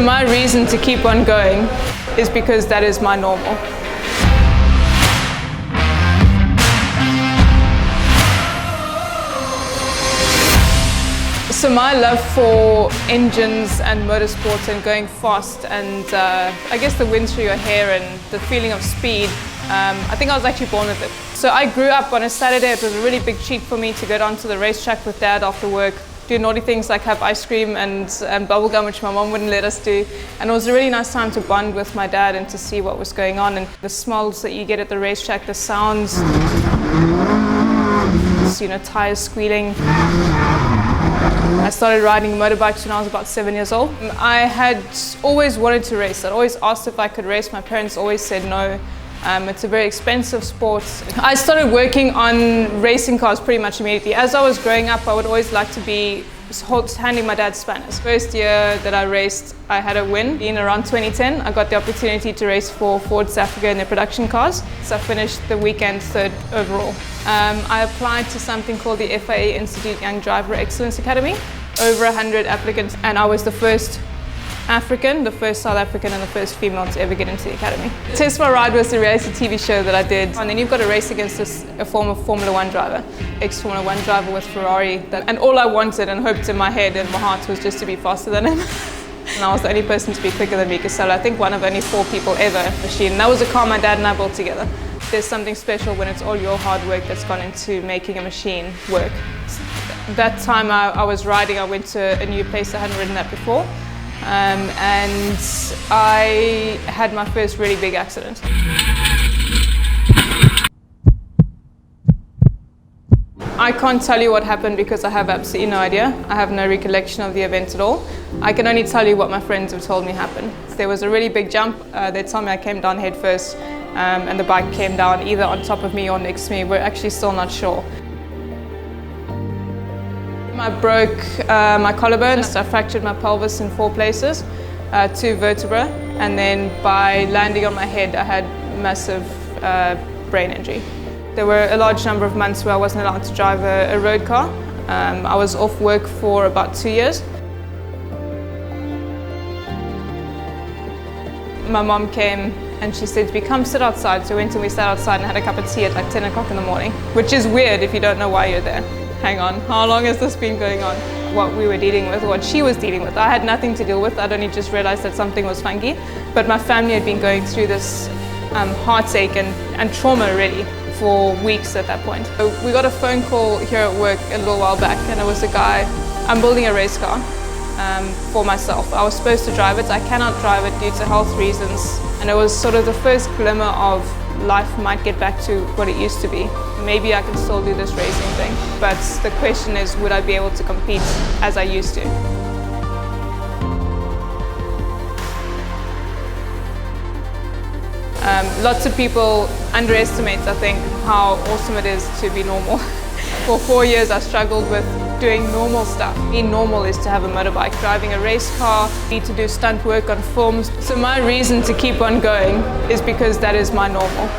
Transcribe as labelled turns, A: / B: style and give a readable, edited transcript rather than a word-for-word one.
A: My reason to keep on going is because that is my normal. So my love for engines and motorsports and going fast and I guess the wind through your hair and the feeling of speed, I think I was actually born with it. So I grew up on a Saturday. It was a really big treat for me to go down to the racetrack with Dad after work, do naughty things like have ice cream and bubble gum, which my mom wouldn't let us do. And it was a really nice time to bond with my dad and to see what was going on and the smells that you get at the racetrack, the sounds, tires squealing. I started riding motorbikes when I was about 7 years old. I had always wanted to race. I'd always asked if I could race. My parents always said no. It's a very expensive sport. I started working on racing cars pretty much immediately. As I was growing up, I would always like to be handling my dad's spanners. First year that I raced, I had a win. In around 2010, I got the opportunity to race for Ford South Africa in their production cars. So I finished the weekend third overall. I applied to something called the FIA Institute Young Driver Excellence Academy. Over 100 applicants, and I was the first African, the first South African and the first female to ever get into the academy. Test My Ride was the reality TV show that I did. And then you've got to race against a former Formula 1 driver, ex-Formula 1 driver with Ferrari. And all I wanted and hoped in my head and my heart was just to be faster than him. And I was the only person to be quicker than Mika Solo. I think one of only 4 people ever machine. And that was a car my dad and I built together. There's something special when it's all your hard work that's gone into making a machine work. That time I was riding, I went to a new place I hadn't ridden at before. And I had my first really big accident. I can't tell you what happened because I have absolutely no idea. I have no recollection of the event at all. I can only tell you what my friends have told me happened. There was a really big jump. They told me I came down head first and the bike came down either on top of me or next to me. We're actually still not sure. I broke my collarbone. I fractured my pelvis in 4 places, 2 vertebrae, and then by landing on my head I had massive brain injury. There were a large number of months where I wasn't allowed to drive a road car. I was off work for about 2 years. My mom came and she said to me, come sit outside. So we went and we sat outside and had a cup of tea at like 10 o'clock in the morning, which is weird if you don't know why you're there. Hang on, how long has this been going on? What we were dealing with, what she was dealing with. I had nothing to deal with. I'd only just realized that something was funky. But my family had been going through this heartache and trauma really for weeks at that point. So we got a phone call here at work a little while back and it was a guy, I'm building a race car for myself. I was supposed to drive it. I cannot drive it due to health reasons. And it was sort of the first glimmer of life might get back to what it used to be. Maybe I can still do this racing thing, but the question is, would I be able to compete as I used to? Lots of people underestimate, I think, how awesome it is to be normal. For 4 years I struggled with doing normal stuff. Being normal is to have a motorbike, driving a race car, need to do stunt work on films. So my reason to keep on going is because that is my normal.